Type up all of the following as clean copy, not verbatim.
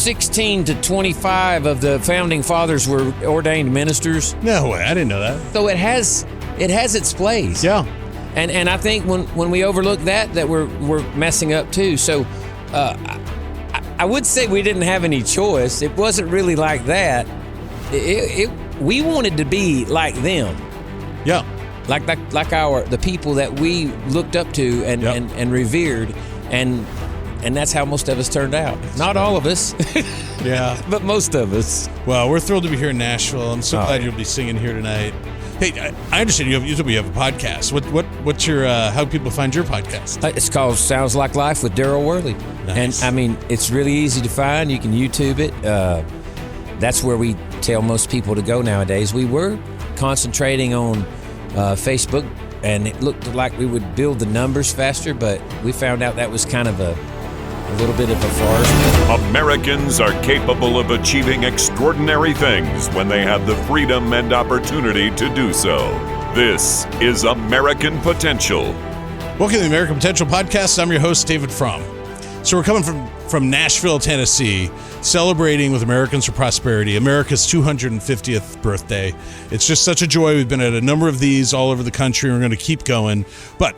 16 to 25 of the founding fathers were ordained ministers. No way, I didn't know that. So it has its place. Yeah. And I think when we overlook that we're messing up too. So I would say we didn't have any choice. It wasn't really like that. We wanted to be like them. Yeah. Like the people that we looked up to and revered, and that's how most of us turned out. Not all of us. Yeah. But most of us. Well, we're thrilled to be here in Nashville. I'm so glad you'll be singing here tonight. Hey, I understand you have a podcast. What's your how people find your podcast? It's called Sounds Like Life with Darryl Worley. Nice. And I mean, it's really easy to find. You can YouTube it. That's where we tell most people to go nowadays. We were concentrating on Facebook, and it looked like we would build the numbers faster, but we found out that was kind of a little bit of a farce. Americans are capable of achieving extraordinary things when they have the freedom and opportunity to do so. This is American Potential. Welcome to the American Potential Podcast. I'm your host, David Fromm. So we're coming from Nashville, Tennessee, celebrating with Americans for Prosperity, America's 250th birthday. It's just such a joy. We've been at a number of these all over the country. We're going to keep going. But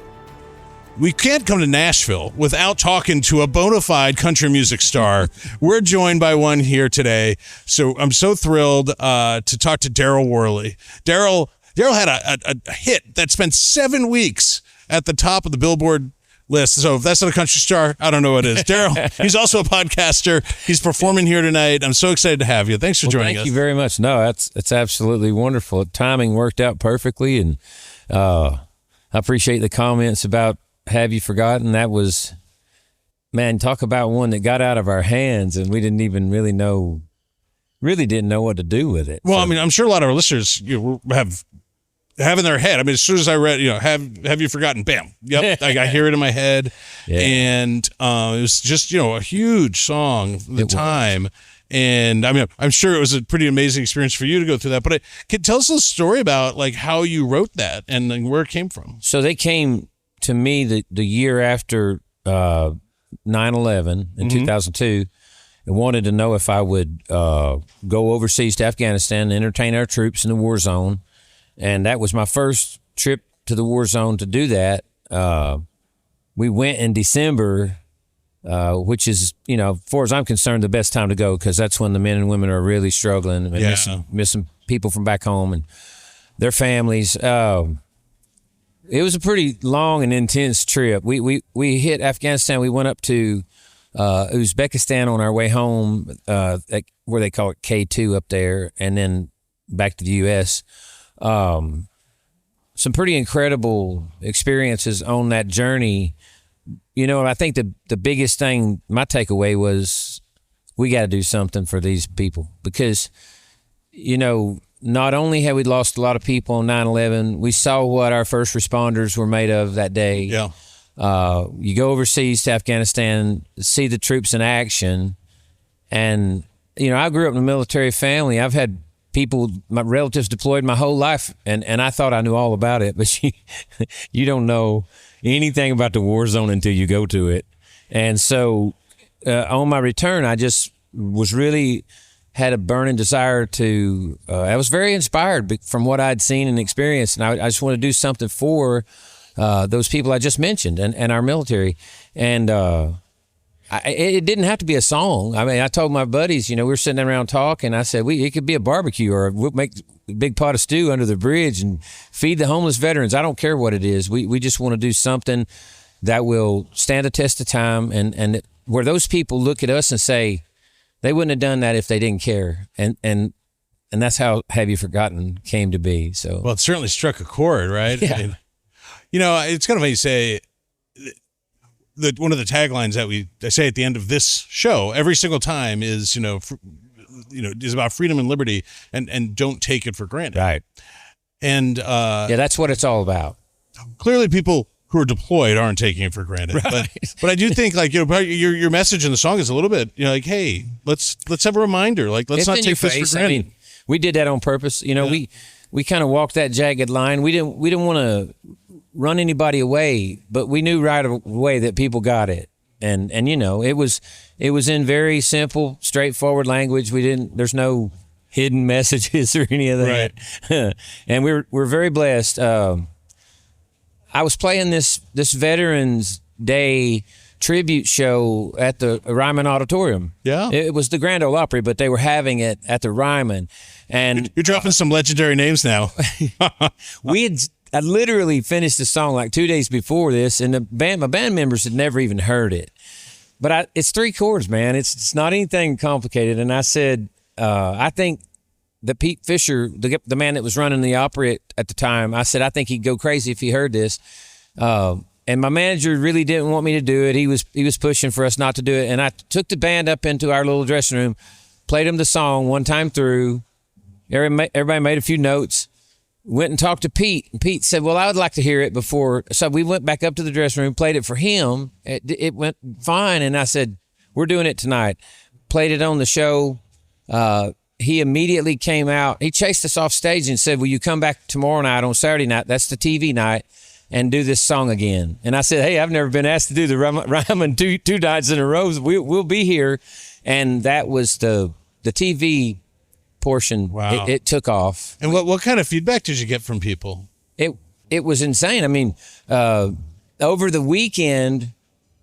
we can't come to Nashville without talking to a bona fide country music star. We're joined by one here today. So I'm so thrilled to talk to Darryl Worley. Darryl had a hit that spent 7 weeks at the top of the Billboard list. So if that's not a country star, I don't know what is. Darryl, he's also a podcaster. He's performing here tonight. I'm so excited to have you. Thanks for joining us. Thank you very much. No, it's absolutely wonderful. Timing worked out perfectly, and I appreciate the comments about Have You Forgotten. That was, man, talk about one that got out of our hands, and we didn't even really didn't know what to do with it. Well, so, I mean, I'm sure a lot of our listeners have in their head. I mean, as soon as I read, have you forgotten? Bam. Yep. I hear it in my head. Yeah. And it was just, a huge song at the time. And I mean, I'm sure it was a pretty amazing experience for you to go through that. But tell us a story about like how you wrote that and where it came from. So they came to me the year after 9/11 in 2002 and wanted to know if I would go overseas to Afghanistan and entertain our troops in the war zone. And that was my first trip to the war zone to do that. We went in December, which is, as far as I'm concerned, the best time to go because that's when the men and women are really struggling and missing people from back home and their families. It was a pretty long and intense trip. We hit Afghanistan. We went up to Uzbekistan on our way home, where they call it K2 up there, and then back to the U.S., some pretty incredible experiences on that journey. I think the biggest thing, my takeaway was we got to do something for these people because, not only have we lost a lot of people on 9/11, we saw what our first responders were made of that day. Yeah. You go overseas to Afghanistan, see the troops in action. And, I grew up in a military family. I've had my relatives deployed my whole life, and I thought I knew all about it, but you don't know anything about the war zone until you go to it. And so on my return, I just was really had a burning desire to, I was very inspired from what I'd seen and experienced, and I just wanted to do something for those people I just mentioned and our military. And it didn't have to be a song. I mean, I told my buddies, we were sitting around talking. I said, it could be a barbecue, or we'll make a big pot of stew under the bridge and feed the homeless veterans. I don't care what it is. We just want to do something that will stand the test of time, and where those people look at us and say they wouldn't have done that if they didn't care. And that's how Have You Forgotten came to be. So, well, it certainly struck a chord, right? Yeah. I mean, it's kind of funny you say that one of the taglines that I say at the end of this show every single time is, is about freedom and liberty and don't take it for granted. Right. And that's what it's all about. Clearly people who are deployed aren't taking it for granted. Right. But I do think your message in the song is a little bit, like, hey, let's have a reminder. Like, let's not take this for granted. I mean, we did that on purpose. We kind of walked that jagged line. We didn't want to run anybody away, but we knew right away that people got it. and it was in very simple, straightforward language. There's no hidden messages or any of that. Right. And we're very blessed. I was playing this Veterans Day tribute show at the Ryman Auditorium. Yeah. It was the Grand Ole Opry, but they were having it at the Ryman. And you're dropping some legendary names now. I literally finished the song like 2 days before this, and my band members had never even heard it. But it's 3 chords, man. It's not anything complicated. And I said, I think that Pete Fisher, the man that was running the Opry at the time, I said, I think he'd go crazy if he heard this. And my manager really didn't want me to do it. He was pushing for us not to do it. And I took the band up into our little dressing room, played them the song one time through. Everybody made a few notes, went and talked to Pete. And Pete said, well, I would like to hear it before. So we went back up to the dressing room, played it for him. It went fine. And I said, we're doing it tonight. Played it on the show. He immediately came out. He chased us off stage and said, will you come back tomorrow night on Saturday night? That's the TV night. And do this song again. And I said, hey, I've never been asked to do the Ryman two nights in a row. We'll be here. And that was the TV portion. Wow. It took off. And what kind of feedback did you get from people? It was insane. I mean, over the weekend,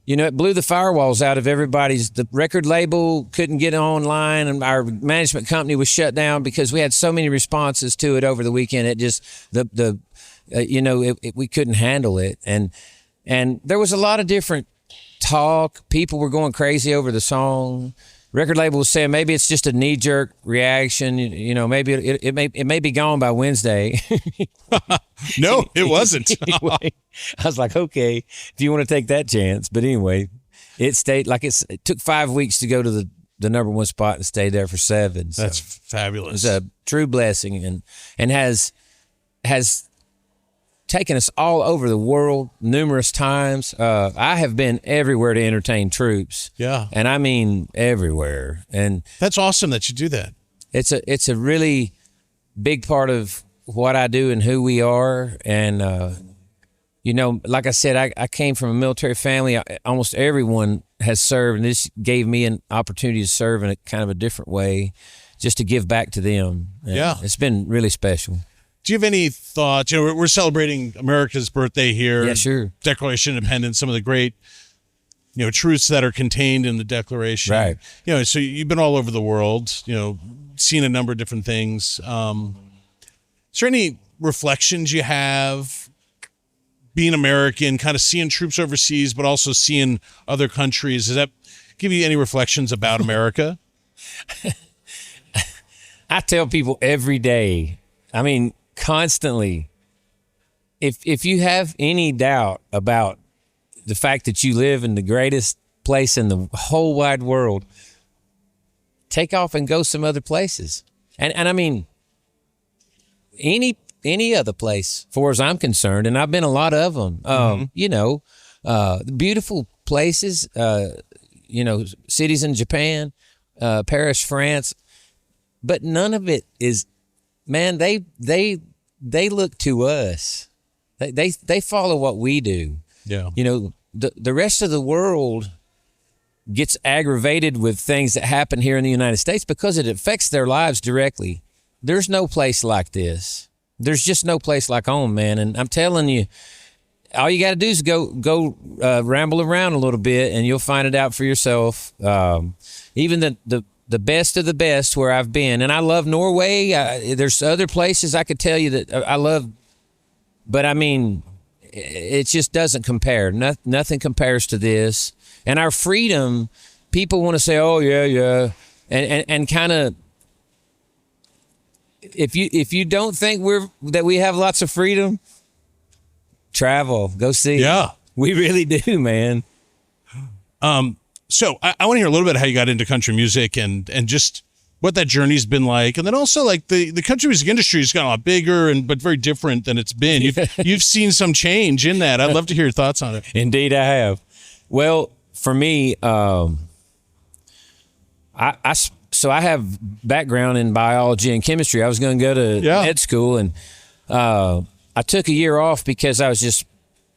it blew the firewalls out of everybody's. The record label couldn't get online, and our management company was shut down because we had so many responses to it over the weekend. It just we couldn't handle it, and there was a lot of different talk. People were going crazy over the song. Record label was saying maybe it's just a knee-jerk reaction. Maybe it may be gone by Wednesday. No, it wasn't. Anyway, I was like, okay, if you want to take that chance. But anyway, it stayed like it took 5 weeks to go to the number 1 spot and stayed there for 7. So that's fabulous. It's a true blessing and has taken us all over the world numerous times. I have been everywhere to entertain troops. Yeah. And I mean everywhere. And that's awesome that you do that. It's a really big part of what I do and who we are. And, like I said, I came from a military family. Almost everyone has served, and this gave me an opportunity to serve in a kind of a different way, just to give back to them. And yeah. It's been really special. Do you have any thoughts? We're celebrating America's birthday here. Yeah, sure. Declaration of Independence, some of the great, truths that are contained in the Declaration. Right. So you've been all over the world, seen a number of different things. Is there any reflections you have being American, kind of seeing troops overseas, but also seeing other countries? Does that give you any reflections about America? I tell people every day, constantly, if you have any doubt about the fact that you live in the greatest place in the whole wide world, take off and go some other places. And I mean, any other place, far as I'm concerned, and I've been a lot of them. Beautiful places, cities in Japan, Paris, France, but none of it is. Man, they look to us. They follow what we do. Yeah. The rest of the world gets aggravated with things that happen here in the United States because it affects their lives directly. There's no place like this. There's just no place like home, man. And I'm telling you, all you got to do is go ramble around a little bit, and you'll find it out for yourself. Even the best of the best where I've been. And I love Norway. There's other places I could tell you that I love, but it just doesn't compare. Nothing compares to this. And our freedom, people want to say, oh, yeah. And kind of, if you don't think that we have lots of freedom, travel, go see. Yeah. We really do, man. So I want to hear a little bit how you got into country music and just what that journey's been like. And then also like the country music industry has gotten a lot bigger but very different than it's been. You've seen some change in that. I'd love to hear your thoughts on it. Indeed, I have. Well, for me, I have background in biology and chemistry. I was going to go to med school, and I took a year off because I was just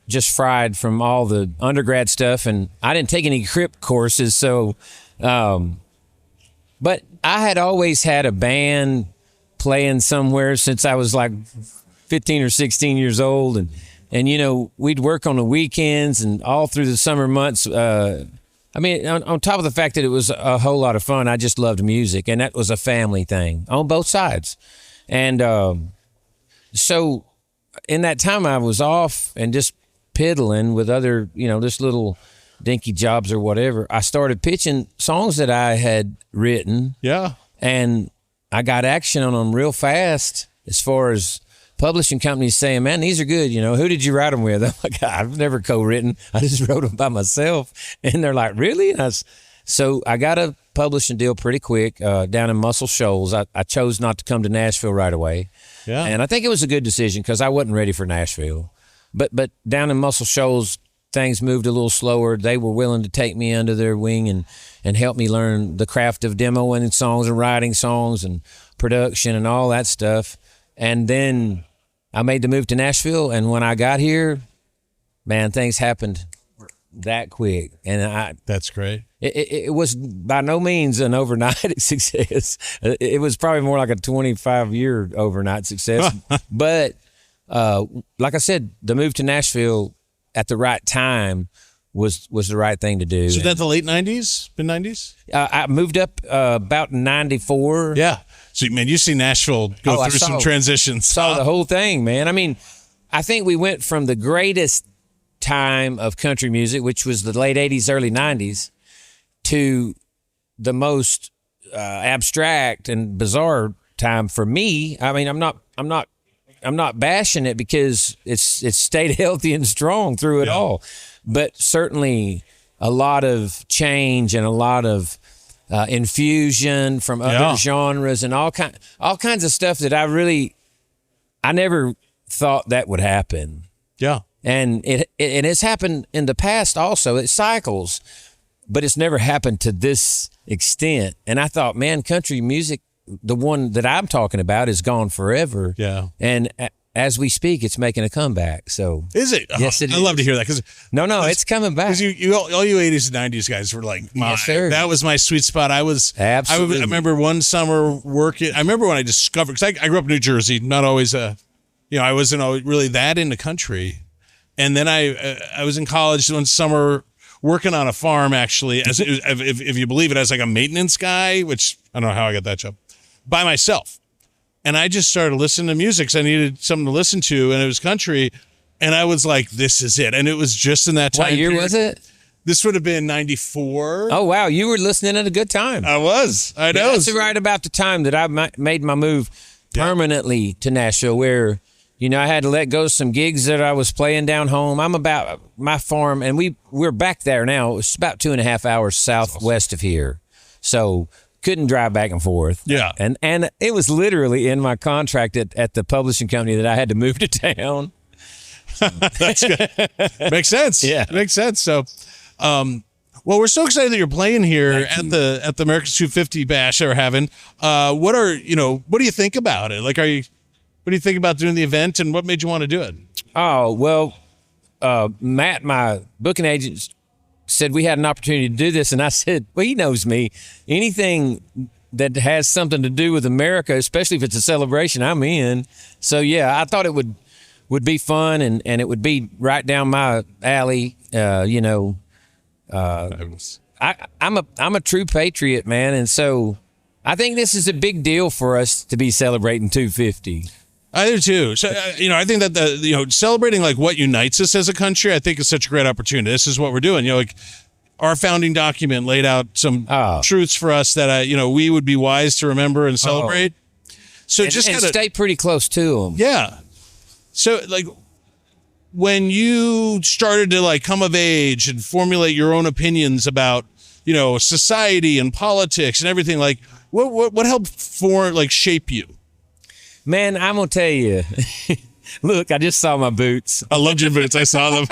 just fried from all the undergrad stuff, and I didn't take any crip courses. So, but I had always had a band playing somewhere since I was like 15 or 16 years old, and you know, we'd work on the weekends and all through the summer months. I mean, on top of the fact that it was a whole lot of fun, I just loved music, and that was a family thing on both sides. And so in that time I was off and just piddling with other, you know, just little dinky jobs or whatever. I started pitching songs that I had written. Yeah. And I got action on them real fast as far as publishing companies saying, man, these are good. You know, who did you write them with? I'm like, I've never co-written. I just wrote them by myself. And they're like, really? And so I got a publishing deal pretty quick down in Muscle Shoals. I chose not to come to Nashville right away. Yeah. And I think it was a good decision because I wasn't ready for Nashville. But down in Muscle Shoals, things moved a little slower. They were willing to take me under their wing and help me learn the craft of demoing songs and writing songs and production and all that stuff. And then I made the move to Nashville, and when I got here, man, things happened that quick. And that's great. It was by no means an overnight success. It was probably more like a 25-year overnight success. But like I said, the move to Nashville at the right time was the right thing to do. So that the late 90s, mid-90s? I moved up about 94. Yeah. So, man, you see Nashville go through some transitions. Saw the whole thing, man. I mean, I think we went from the greatest time of country music, which was the late 80s, early 90s, to the most abstract and bizarre time for me. I mean, I'm not bashing it because it's stayed healthy and strong through it all. But certainly a lot of change and a lot of infusion from other genres and all kinds of stuff that I never thought that would happen. Yeah. And it has happened in the past also. It cycles, but it's never happened to this extent. And I thought, man, country music, the one that I'm talking about, is gone forever. Yeah. And as we speak, it's making a comeback. So is it? Yes, it is. I love to hear that because it's coming back. Because all you 80s and 90s guys were like, yes, sir. That was my sweet spot. Absolutely. I remember one summer working. I remember when I discovered, because I grew up in New Jersey, not always I wasn't always really that into country. And then I was in college one summer working on a farm, actually, if you believe it, as like a maintenance guy, which I don't know how I got that job, by myself. And I just started listening to music because I needed something to listen to, and it was country. And I was like, this is it. And it was just in that time. What year period. was it? This would have been 94. Oh, wow. You were listening at a good time. I was. I know. That's right about the time that I made my move permanently to Nashville, where, you know, I had to let go of some gigs that I was playing down home. I'm about my farm, and we're back there now. It's about 2.5 hours southwest of here. So couldn't drive back and forth. Yeah. And it was literally in my contract at the publishing company that I had to move to town. That's good. Makes sense. Yeah. Makes sense. So, well, we're so excited that you're playing here at the America's 250 bash that we're having. What do you think about it? Like, what do you think about doing the event, and what made you want to do it? Oh, well, Matt, my booking agent, said we had an opportunity to do this, and I said, well, he knows me. Anything that has something to do with America, especially if it's a celebration, I'm in. So, yeah, I thought it would be fun, and it would be right down my alley. I'm a true patriot, man, and so I think this is a big deal for us to be celebrating 250. I do too. So, I think that celebrating like what unites us as a country, I think is such a great opportunity. This is what we're doing. Like our founding document laid out some truths for us that we would be wise to remember and celebrate. So and just gotta stay pretty close to them. Yeah. So like when you started to like come of age and formulate your own opinions about society and politics and everything, like what helped shape you? Man, I'm going to tell you, look, I just saw my boots. I loved your boots. I saw them.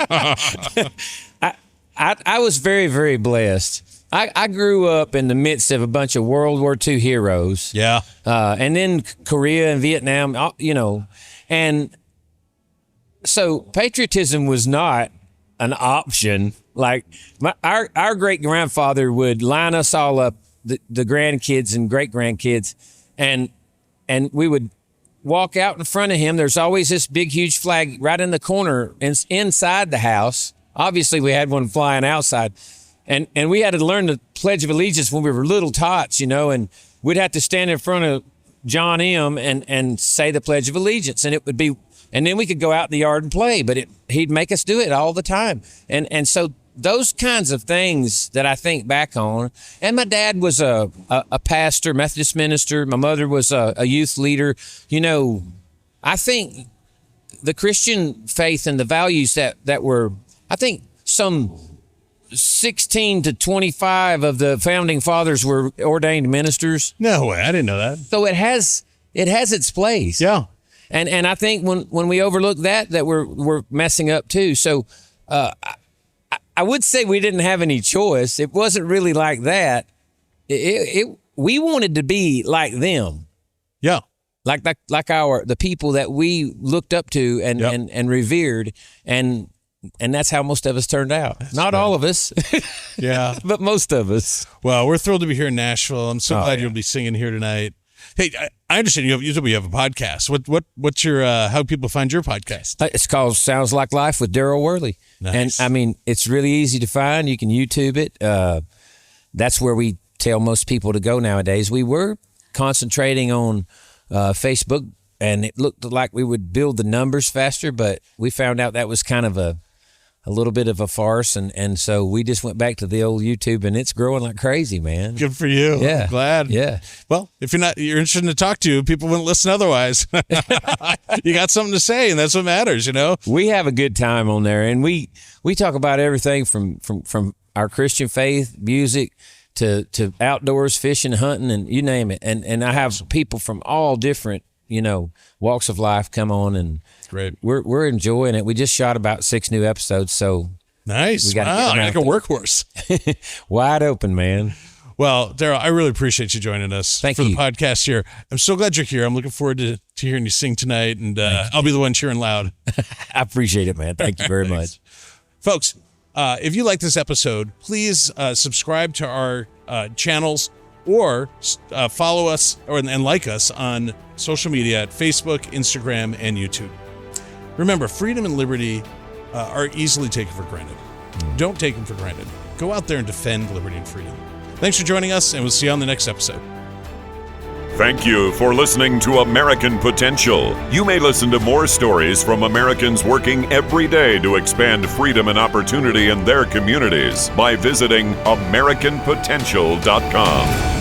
I was very, very blessed. I grew up in the midst of a bunch of World War II heroes. Yeah. And then Korea and Vietnam, and So patriotism was not an option. Like our great grandfather would line us all up, the grandkids and great grandkids, and we would walk out in front of him. There's always this big, huge flag right in the corner inside the house. Obviously, we had one flying outside, and we had to learn the Pledge of Allegiance when we were little tots, and we'd have to stand in front of John M. and say the Pledge of Allegiance, and it would be. And then we could go out in the yard and play, but he'd make us do it all the time. And so those kinds of things that I think back on. And my dad was a pastor, Methodist minister. My mother was a youth leader. I think the Christian faith and the values that were, I think some 16 to 25 of the founding fathers were ordained ministers. No way. I didn't know that. So it has its place. Yeah. And I think when we overlook that we're messing up too. So I would say we didn't have any choice. It wasn't really like that. We wanted to be like them. Yeah. Like the people that we looked up to and revered, and that's how most of us turned out. Not all of us. Yeah. But most of us. Well, we're thrilled to be here in Nashville. I'm so glad you'll be singing here tonight. Hey, I understand you have a podcast. What's your how do people find your podcast? It's called Sounds Like Life with Darryl Worley. Nice. And I mean, it's really easy to find. You can YouTube it. That's where we tell most people to go nowadays. We were concentrating on Facebook, and it looked like we would build the numbers faster, but we found out that was kind of a little bit of a farce, and so we just went back to the old YouTube, and it's growing like crazy, man. Good for you. Yeah. I'm glad. Yeah. Well, if you're interested to talk to, people wouldn't listen otherwise. You got something to say, and that's what matters, We have a good time on there, and we talk about everything from our Christian faith, music, to outdoors, fishing, hunting, and you name it. And I have people from all different, walks of life come on, and great. We're enjoying it. We just shot about 6 new episodes, so nice. We got like a workhorse. Wide open, man. Well, Darryl, I really appreciate you joining us for the podcast here. I'm so glad you're here. I'm looking forward to hearing you sing tonight, and I'll be the one cheering loud. I appreciate it, man. Thank you very much. Folks, if you like this episode, please subscribe to our channels, or follow us and like us on social media at Facebook, Instagram, and YouTube. Remember, freedom and liberty are easily taken for granted. Don't take them for granted. Go out there and defend liberty and freedom. Thanks for joining us, and we'll see you on the next episode. Thank you for listening to American Potential. You may listen to more stories from Americans working every day to expand freedom and opportunity in their communities by visiting AmericanPotential.com.